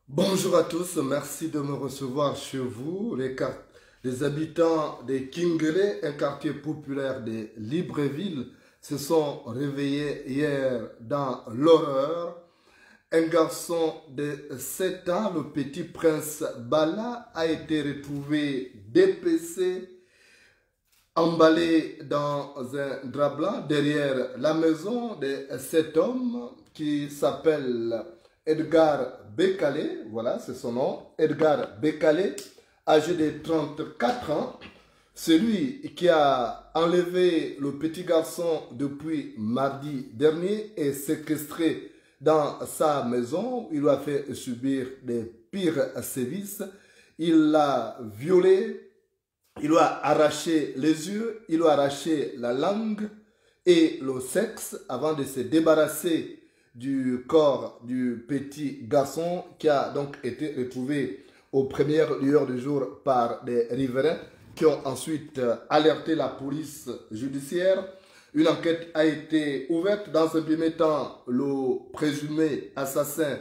Bonjour à tous, merci de me recevoir chez vous, les habitants de Kingele, un quartier populaire de Libreville, se sont réveillés hier dans l'horreur. Un garçon de 7 ans, le petit prince Bala, a été retrouvé dépecé, emballé dans un drap blanc derrière la maison de cet homme qui s'appelle Edgar Bekale, voilà c'est son nom, Edgar Bekale, âgé de 34 ans. C'est lui qui a enlevé le petit garçon depuis mardi dernier et séquestré dans sa maison. Il lui a fait subir des pires sévices. Il l'a violé, il lui a arraché les yeux, il lui a arraché la langue et le sexe avant de se débarrasser du corps du petit garçon qui a donc été retrouvé aux premières lueurs du jour par des riverains qui ont ensuite alerté la police judiciaire. Une enquête a été ouverte. Dans un premier temps, le présumé assassin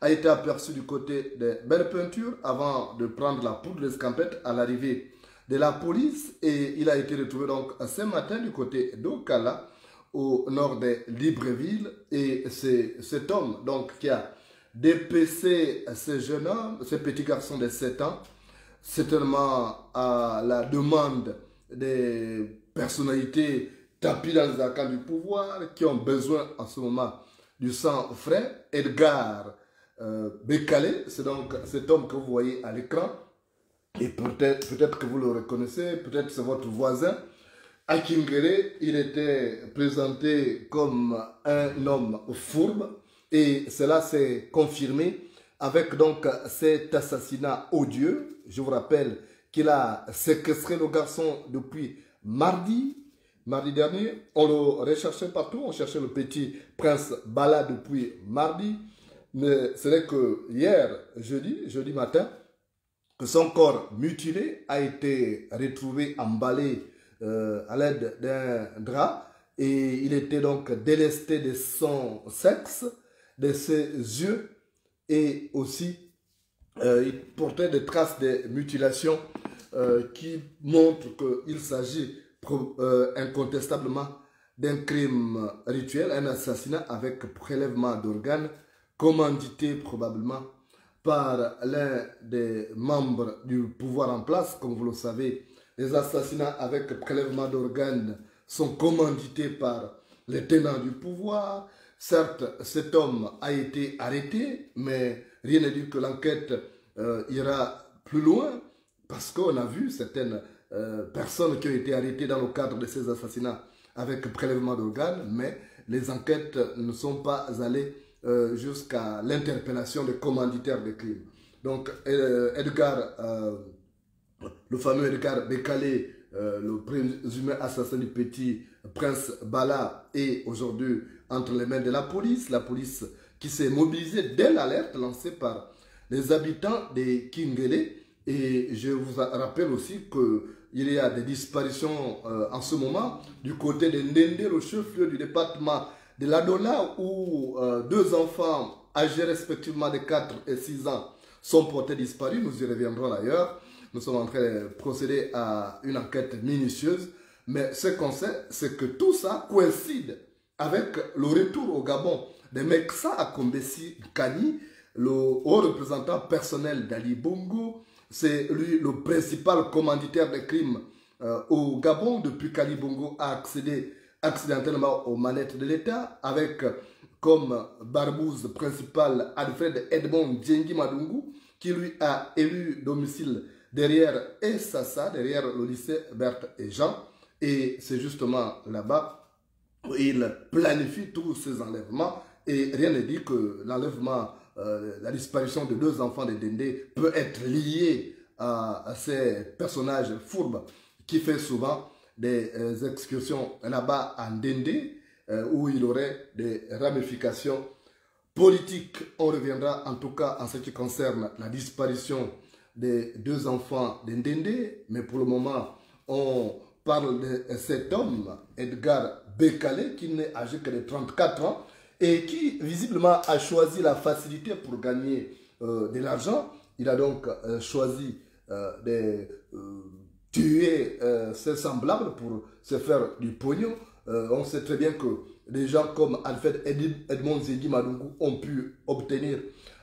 a été aperçu du côté des Belles Peintures avant de prendre la poudre d'escampette à l'arrivée de la police et il a été retrouvé donc ce matin du côté d'Okala au nord de Libreville et c'est cet homme donc qui a dépecé ce jeune homme, ce petit garçon de 7 ans, certainement à la demande des personnalités tapies dans les arcanes du pouvoir qui ont besoin en ce moment du sang frais. Edgar Bekale, c'est donc cet homme que vous voyez à l'écran et peut-être que vous le reconnaissez, peut-être c'est votre voisin. À Kingere, il était présenté comme un homme fourbe et cela s'est confirmé avec donc cet assassinat odieux. Je vous rappelle qu'il a séquestré le garçon depuis mardi dernier. On le recherchait partout, on cherchait le petit prince Bala depuis mardi. Mais ce n'est que hier, jeudi matin, que son corps mutilé a été retrouvé emballé à l'aide d'un drap et il était donc délesté de son sexe, de ses yeux et aussi il portait des traces de mutilation qui montrent qu'il s'agit incontestablement d'un crime rituel, un assassinat avec prélèvement d'organes commandité probablement par l'un des membres du pouvoir en place. Comme vous le savez, les assassinats avec prélèvement d'organes sont commandités par les tenants du pouvoir. Certes, cet homme a été arrêté, mais rien ne dit que l'enquête ira plus loin parce qu'on a vu certaines personnes qui ont été arrêtées dans le cadre de ces assassinats avec prélèvement d'organes, mais les enquêtes ne sont pas allées jusqu'à l'interpellation des commanditaires des crimes. Donc, le fameux Edgar Bekale, le présumé assassin du petit prince Bala, est aujourd'hui entre les mains de la police qui s'est mobilisée dès l'alerte lancée par les habitants de Kingele. Et je vous rappelle aussi qu'il y a des disparitions en ce moment du côté de Ndende, le chef-lieu du département de l'Adola, où 2 enfants âgés respectivement de 4 et 6 ans sont portés disparus. Nous y reviendrons d'ailleurs. Nous sommes en train de procéder à une enquête minutieuse. Mais ce qu'on sait, c'est que tout ça coïncide avec le retour au Gabon de Meksa Akombesi Kani, le haut représentant personnel d'Ali Bongo. C'est lui le principal commanditaire des crimes au Gabon depuis qu'Ali Bongo a accédé accidentellement aux manettes de l'État, avec comme barbouze principal Alfred Edmond Djengi Madungu, qui lui a élu domicile derrière Essassa, derrière le lycée Berthe et Jean. Et c'est justement là-bas où il planifie tous ces enlèvements. Et rien ne dit que l'enlèvement, la disparition de 2 enfants de Dende peut être lié à ces personnages fourbes qui fait souvent des excursions là-bas en Dende où il aurait des ramifications politiques. On reviendra en tout cas en ce qui concerne la disparition des 2 enfants de Dende, mais pour le moment on parle de cet homme, Edgar Bekale, qui n'est âgé que de 34 ans et qui visiblement a choisi la facilité pour gagner de l'argent. Il a donc choisi de tuer ses semblables pour se faire du pognon. On sait très bien que des gens comme Alfred Edmond Djengi Madungu ont pu obtenir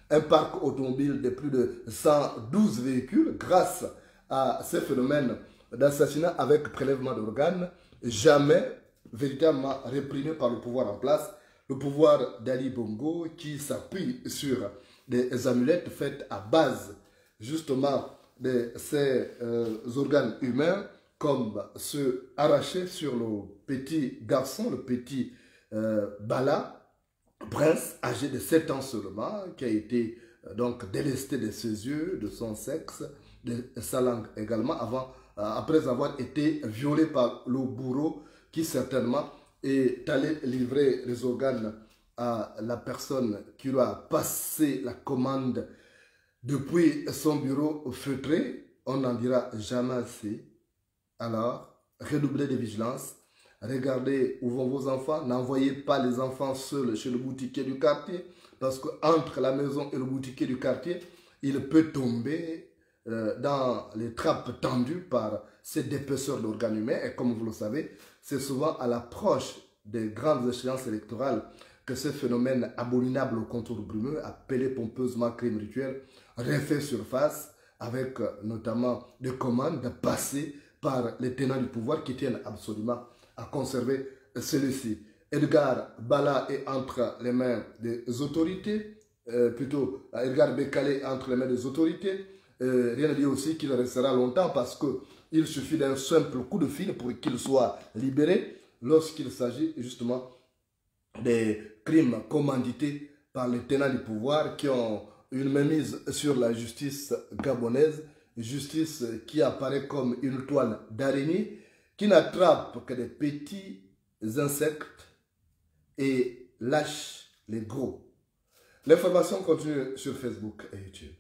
un parc automobile de plus de 112 véhicules grâce à ce phénomène d'assassinat avec prélèvement d'organes, jamais véritablement réprimé par le pouvoir en place, le pouvoir d'Ali Bongo qui s'appuie sur des amulettes faites à base justement de ces organes humains comme se arracher sur le petit garçon, le petit Bala, prince âgé de 7 ans seulement, qui a été donc délesté de ses yeux, de son sexe, de sa langue également, après avoir été violé par le bourreau qui certainement est allé livrer les organes à la personne qui lui a passé la commande depuis son bureau feutré. On n'en dira jamais assez. Alors, redoublez de vigilance. Regardez où vont vos enfants. N'envoyez pas les enfants seuls chez le boutiquier du quartier, parce qu'entre la maison et le boutiquier du quartier, il peut tomber dans les trappes tendues par ces dépeceurs d'organes humains. Et comme vous le savez, c'est souvent à l'approche des grandes échéances électorales que ce phénomène abominable au contour brumeux, appelé pompeusement crime rituel, refait surface, avec notamment des commandes passées par les tenants du pouvoir qui tiennent absolument à conserver celui-ci. Edgar Bala est entre les mains des autorités, plutôt Edgar Bekale est entre les mains des autorités. Rien ne dit aussi qu'il restera longtemps parce qu'il suffit d'un simple coup de fil pour qu'il soit libéré lorsqu'il s'agit justement des crimes commandités par les tenants du pouvoir qui ont une mainmise sur la justice gabonaise, justice qui apparaît comme une toile d'araignée qui n'attrape que des petits insectes et lâche les gros. L'information continue sur Facebook et YouTube.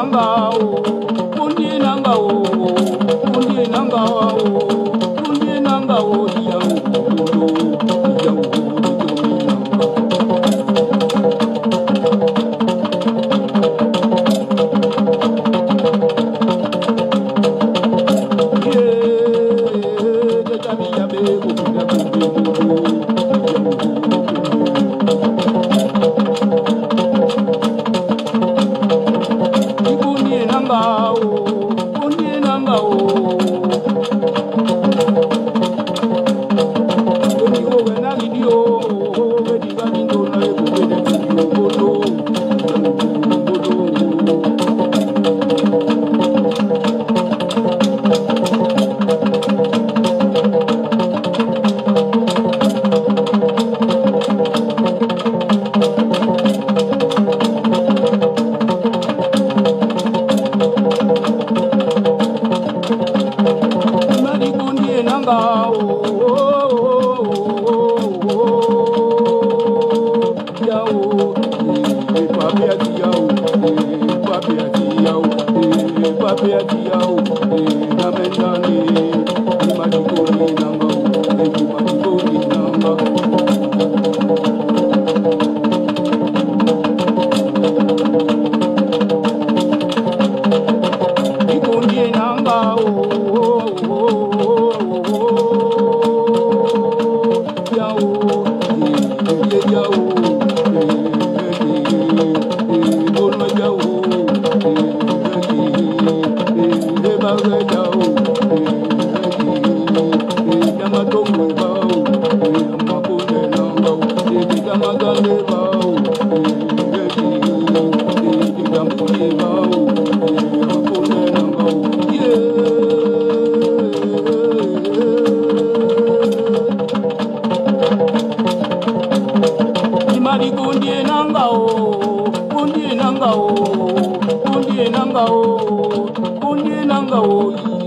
Kundie nanga o,